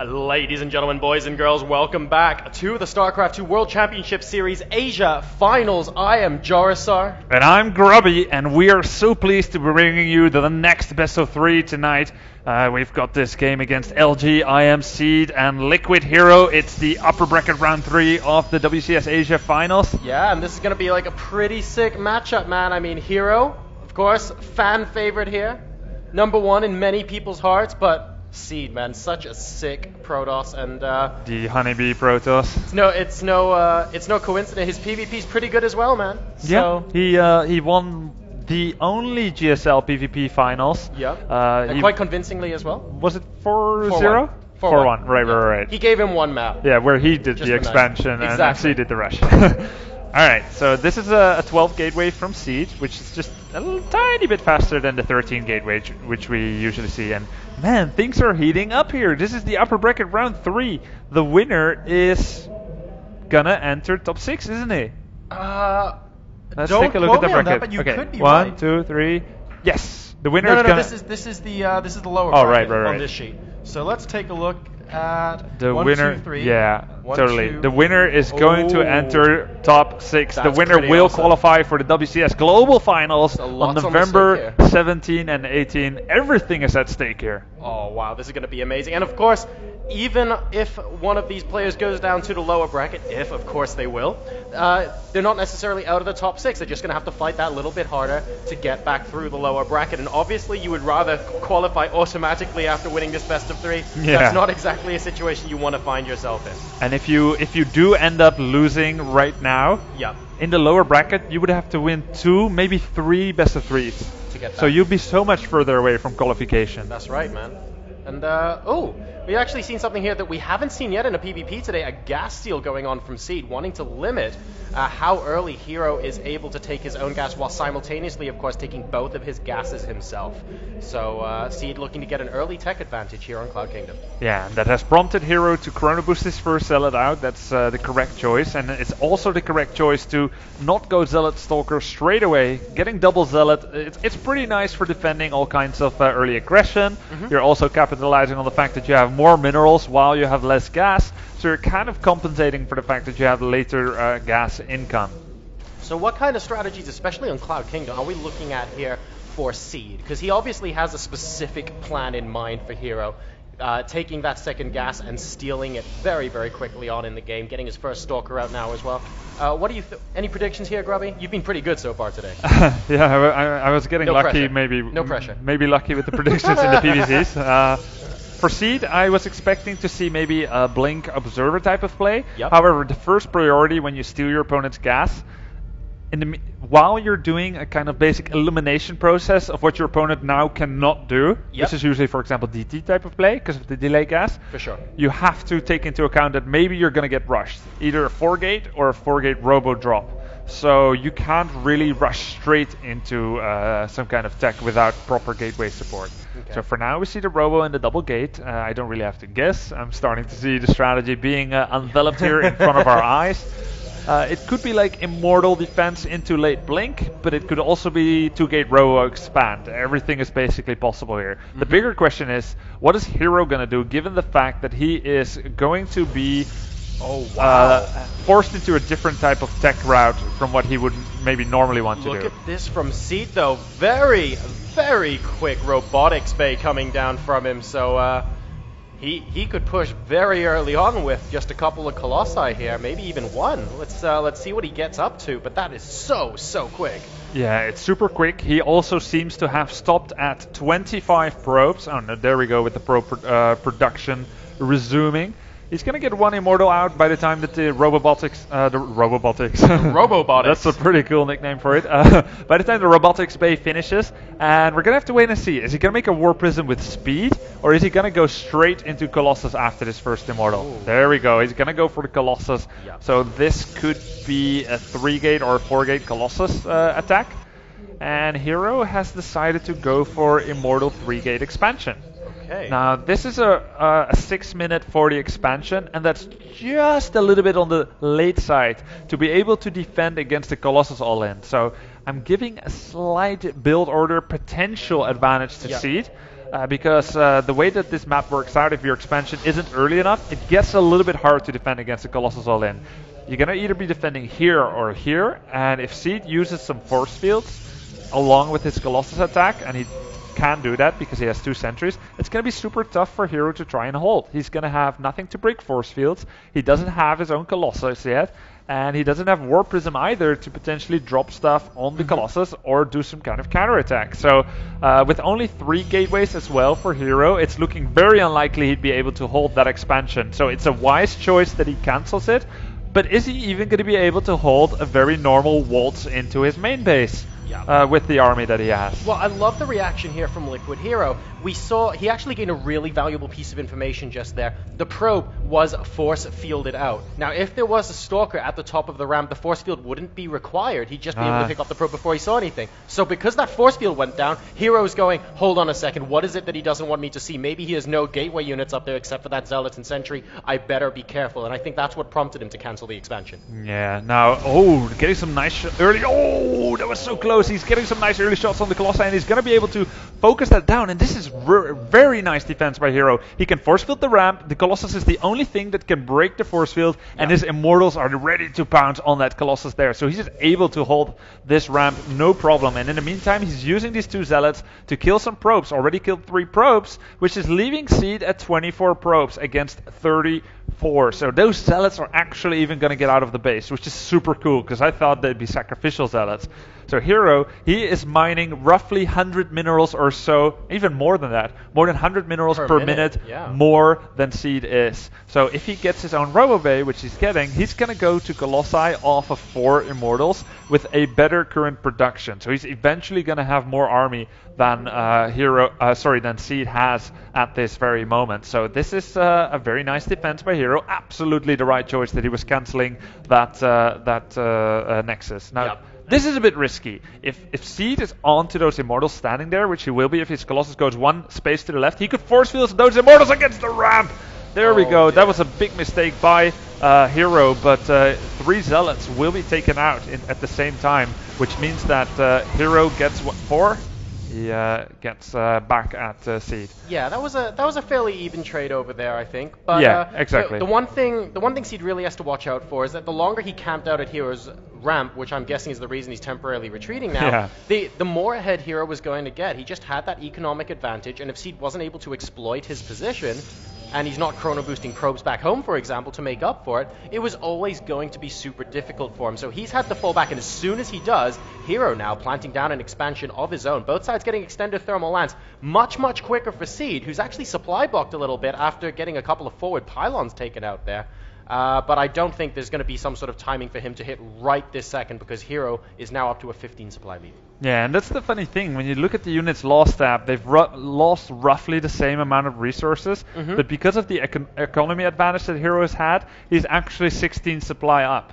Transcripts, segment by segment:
Ladies and gentlemen, boys and girls, welcome back to the StarCraft 2 World Championship Series Asia Finals. I am Jarisar. And I'm Grubby, and we are so pleased to be bringing you the next best of 3 tonight. We've got this game against LGIM.Seed and Liquid.HerO. It's the upper bracket round 3 of the WCS Asia Finals. Yeah, and this is going to be like a pretty sick matchup, man. I mean, HerO, of course, fan favorite here. #1 in many people's hearts, but Seed, man, such a sick Protoss, and the Honeybee Protoss. It's no coincidence. His PvP's pretty good as well, man. So yeah, he won the only GSL PvP finals. Yeah, and quite convincingly as well. Was it 4-0? 4-1. Right. He gave him one map. Yeah, where he did the expansion and Seed did the rest. Alright, so this is a 12 gateway from Seed, which is just a little tiny bit faster than the 13 gateway, which we usually see. And man, things are heating up here. This is the upper bracket round 3. The winner is gonna enter top 6, isn't he? Let's take a look at the bracket. But you could be 1, right. 2, 3. Yes, the winner is gonna. This is the lower bracket on this sheet. So let's take a look at the 1, winner. 2, 3. Yeah, 1, totally. 2. The winner is going to enter top 6. The winner will qualify for the WCS Global Finals on November 17 and 18. Everything is at stake here. Oh wow, this is going to be amazing. And of course, even if one of these players goes down to the lower bracket, if of course they will, they're not necessarily out of the top 6. They're just going to have to fight that little bit harder to get back through the lower bracket. And obviously you would rather qualify automatically after winning this best of 3. Yeah. That's not exactly a situation you want to find yourself in. And if you do end up losing right now, in the lower bracket, you would have to win 2, maybe 3 best of 3s. To get that. So you'd be so much further away from qualification. That's right, man. And we've actually seen something here that we haven't seen yet in a PvP today, a gas steal going on from Seed, wanting to limit how early HerO is able to take his own gas, while simultaneously, of course, taking both of his gases himself. So Seed looking to get an early tech advantage here on Cloud Kingdom. Yeah, and that has prompted HerO to chrono boost his first Zealot out. That's the correct choice, and it's also the correct choice to not go Zealot Stalker straight away. Getting double Zealot, it's pretty nice for defending all kinds of early aggression. You're also capitalizing on the fact that you have more minerals while you have less gas, so you're kind of compensating for the fact that you have later gas income. So what kind of strategies, especially on Cloud Kingdom, are we looking at here for Seed? Because he obviously has a specific plan in mind for HerO, taking that second gas and stealing it very, very quickly on in the game, getting his first Stalker out now as well. What do you any predictions here, Grubby? You've been pretty good so far today. Yeah, I was getting lucky, No pressure. Maybe lucky with the predictions in the PvCs. For Seed, I was expecting to see maybe a Blink Observer type of play. However, the first priority when you steal your opponent's gas, while you're doing a kind of basic elimination process of what your opponent now cannot do, which is usually, for example, DT type of play because of the delay gas, for sure, you have to take into account that maybe you're going to get rushed, either a 4-gate or a 4-gate robo drop. So you can't really rush straight into some kind of tech without proper gateway support. So for now we see the robo and the double gate. I don't really have to guess. I'm starting to see the strategy being enveloped here in front of our eyes. It could be like Immortal defense into late blink, but it could also be 2-gate robo expand. Everything is basically possible here. The bigger question is, what is HerO gonna do given the fact that he is going to be forced into a different type of tech route from what he would maybe normally want to do. Look at this from Seed though. Very, very quick robotics bay coming down from him. So he could push very early on with just a couple of Colossi here, maybe even one. Let's see what he gets up to, but that is so quick. Yeah, it's super quick. He also seems to have stopped at 25 probes. Oh no, there we go with the probe production resuming. He's going to get one Immortal out by the time that the Robobotics... Robobotics. That's a pretty cool nickname for it. By the time the Robotics Bay finishes. And we're going to have to wait and see. Is he going to make a War Prism with speed? Or is he going to go straight into Colossus after this first Immortal? Ooh. There we go. He's going to go for the Colossus. Yep. So this could be a 3-gate or a 4-gate Colossus attack. And HerO has decided to go for Immortal 3-gate expansion. Okay. Now this is a 6-minute 40 expansion, and that's just a little bit on the late side to be able to defend against the Colossus all-in. So I'm giving a slight build order potential advantage to Seed. because the way that this map works out, if your expansion isn't early enough, it gets a little bit hard to defend against the Colossus all in. You're going to either be defending here or here, and if Seed uses some force fields along with his Colossus attack, and he can do that because he has 2 sentries, it's going to be super tough for Hero to try and hold. He's going to have nothing to break force fields, he doesn't have his own Colossus yet, and he doesn't have War Prism either to potentially drop stuff on the Colossus or do some kind of counterattack. So with only 3 gateways as well for Hero, it's looking very unlikely he'd be able to hold that expansion. So it's a wise choice that he cancels it, but is he even going to be able to hold a very normal waltz into his main base? With the army that he has. Well, I love the reaction here from Liquid.HerO. We saw he actually gained a really valuable piece of information just there. The probe was force fielded out. Now, if there was a stalker at the top of the ramp, the force field wouldn't be required. He'd just be able to pick up the probe before he saw anything. So because that force field went down, Hero's going, hold on a second, what is it that he doesn't want me to see? Maybe he has no gateway units up there except for that Zealot and Sentry. I better be careful. And I think that's what prompted him to cancel the expansion. Yeah, now, getting some nice early... Oh, that was so close. He's getting some nice early shots on the Colossi, and he's going to be able to focus that down. And this is very nice defense by Hero. He can force field the ramp. The Colossus is the only thing that can break the force field, and his Immortals are ready to pounce on that Colossus there. So he's just able to hold this ramp no problem. And in the meantime, he's using these 2 Zealots to kill some probes. Already killed 3 probes, which is leaving Seed at 24 probes against 34. So those Zealots are actually even going to get out of the base, which is super cool, because I thought they'd be sacrificial Zealots. So Hero, he is mining roughly 100 minerals or so, even more than that, more than 100 minerals per minute, more than Seed is. So if he gets his own Robo Bay, which he's getting, he's going to go to Colossi off of 4 Immortals with a better current production. So he's eventually going to have more army than than Seed has at this very moment. So this is a very nice defense by Hero. Absolutely the right choice that he was canceling that Nexus. Now. This is a bit risky. If Seed is onto those Immortals standing there, which he will be if his Colossus goes 1 space to the left, he could force field those Immortals against the ramp. There we go. That was a big mistake by Hero, but 3 Zealots will be taken out at the same time, which means that Hero gets 4? He gets back at Seed. Yeah, that was a fairly even trade over there, I think. But, yeah, exactly. The one thing Seed really has to watch out for is that the longer he camped out at Hero's ramp, which I'm guessing is the reason he's temporarily retreating now, the more ahead Hero was going to get. He just had that economic advantage, and if Seed wasn't able to exploit his position, and he's not chrono boosting probes back home, for example, to make up for it, it was always going to be super difficult for him. So he's had to fall back, and as soon as he does, Hero now planting down an expansion of his own. Both sides getting extended thermal lance much quicker for Seed, who's actually supply blocked a little bit after getting a couple of forward pylons taken out there. But I don't think there's going to be some sort of timing for him to hit right this second, because Hero is now up to a 15 supply lead. Yeah, and that's the funny thing. When you look at the units lost tab, they've lost roughly the same amount of resources, but because of the economy advantage that Hero has had, he's actually 16 supply up.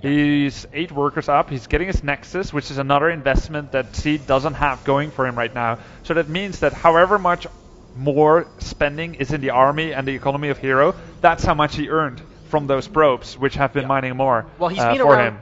He's 8 workers up. He's getting his Nexus, which is another investment that Seed doesn't have going for him right now. So that means that however much more spending is in the army and the economy of Hero, that's how much he earned from those probes, which have been mining more. Well, he's been around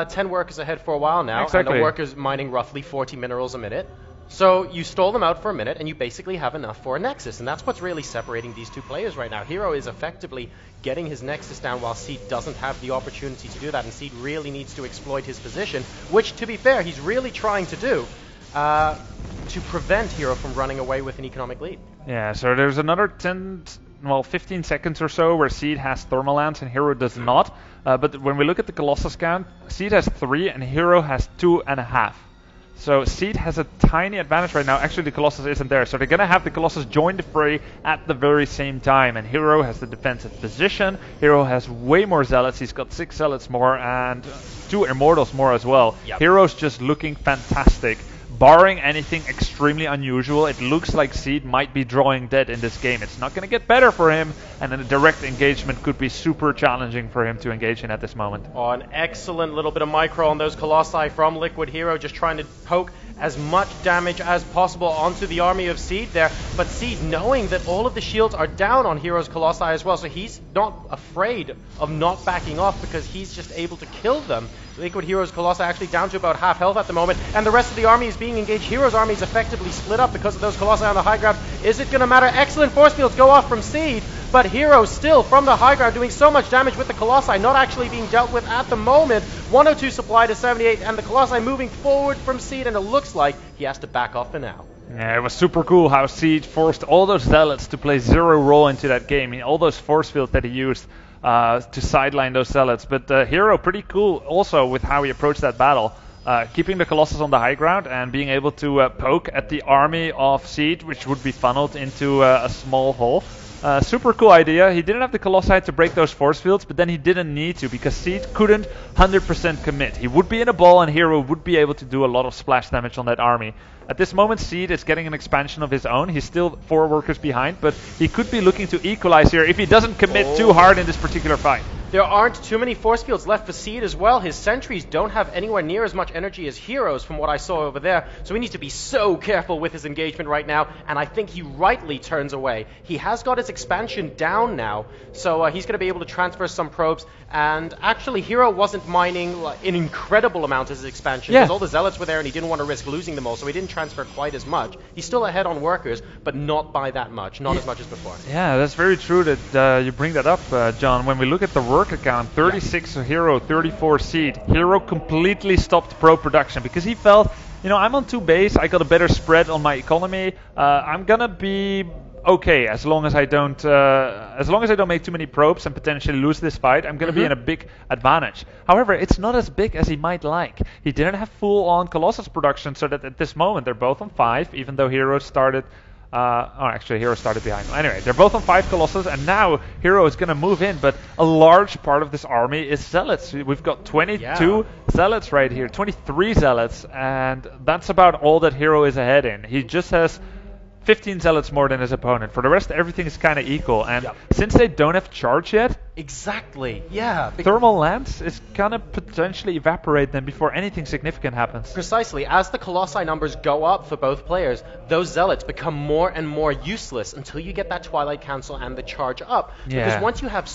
10 workers ahead for a while now, and the workers mining roughly 40 minerals a minute. So you stall them out for a minute, and you basically have enough for a Nexus, and that's what's really separating these 2 players right now. Hero is effectively getting his Nexus down, while Seed doesn't have the opportunity to do that, and Seed really needs to exploit his position, which, to be fair, he's really trying to do to prevent Hero from running away with an economic lead. Yeah, so there's another 15 seconds or so where Seed has thermal lance and Hero does not. But when we look at the Colossus count, Seed has 3 and Hero has 2.5. So Seed has a tiny advantage right now. Actually, the Colossus isn't there, so they're going to have the Colossus join the fray at the very same time. And Hero has the defensive position. Hero has way more Zealots. He's got 6 Zealots more and 2 Immortals more as well. Hero's just looking fantastic. Barring anything extremely unusual, it looks like Seed might be drawing dead in this game. It's not going to get better for him, and then a direct engagement could be super challenging for him to engage in at this moment. Oh, an excellent little bit of micro on those Colossi from Liquid.HerO, just trying to poke as much damage as possible onto the army of Seed there. But Seed, knowing that all of the shields are down on Hero's Colossi as well, so he's not afraid of not backing off because he's just able to kill them. Liquid.HerO's Colossi actually down to about half health at the moment, and the rest of the army is being engaged. Hero's army is effectively split up because of those Colossi on the high ground. Is it going to matter? Excellent force fields go off from Seed, but Hero still from the high ground doing so much damage with the Colossi not actually being dealt with at the moment. 102 supply to 78, and the Colossi moving forward from Seed, and it looks like he has to back off for now. Yeah, it was super cool how Seed forced all those Zealots to play zero role into that game. I mean, all those force fields that he used to sideline those Zealots. But Hero, pretty cool also with how he approached that battle. Keeping the Colossus on the high ground and being able to poke at the army of Seed, which would be funneled into a small hole. Super cool idea. He didn't have the Colossi to break those force fields, but then he didn't need to because Seed couldn't 100% commit. He would be in a ball and Hero would be able to do a lot of splash damage on that army. At this moment, Seed is getting an expansion of his own. He's still 4 workers behind, but he could be looking to equalize here if he doesn't commit too hard in this particular fight. There aren't too many force fields left for Seed as well. His sentries don't have anywhere near as much energy as Heroes from what I saw over there, so he needs to be so careful with his engagement right now, and I think he rightly turns away. He has got his expansion down now, so he's going to be able to transfer some probes, and actually Hero wasn't mining an incredible amount as his expansion, because all the Zealots were there and he didn't want to risk losing them all, so he didn't transfer quite as much. He's still ahead on workers, but not by that much, not as much as before. Yeah, that's very true that you bring that up, John. When we look at the work account, 36 Hero, 34 Seed. Hero completely stopped pro production because he felt, you know, I'm on 2 base, I got a better spread on my economy, I'm gonna be okay as long as I don't make too many probes and potentially lose this fight. I'm gonna be in a big advantage. However, it's not as big as he might like. He didn't have full on Colossus production, so that at this moment they're both on 5, even though Hero started actually Hero started behind him. Anyway, they're both on 5 Colossus, and now Hero is going to move in, but a large part of this army is Zealots. We've got 22 Zealots right here, 23 Zealots, and that's about all that Hero is ahead in. He just has 15 Zealots more than his opponent. For the rest, everything is kind of equal, and since they don't have charge yet, thermal lance is gonna potentially evaporate them before anything significant happens. Precisely. As the Colossi numbers go up for both players, those Zealots become more and more useless until you get that Twilight Council and the charge up. Because once you have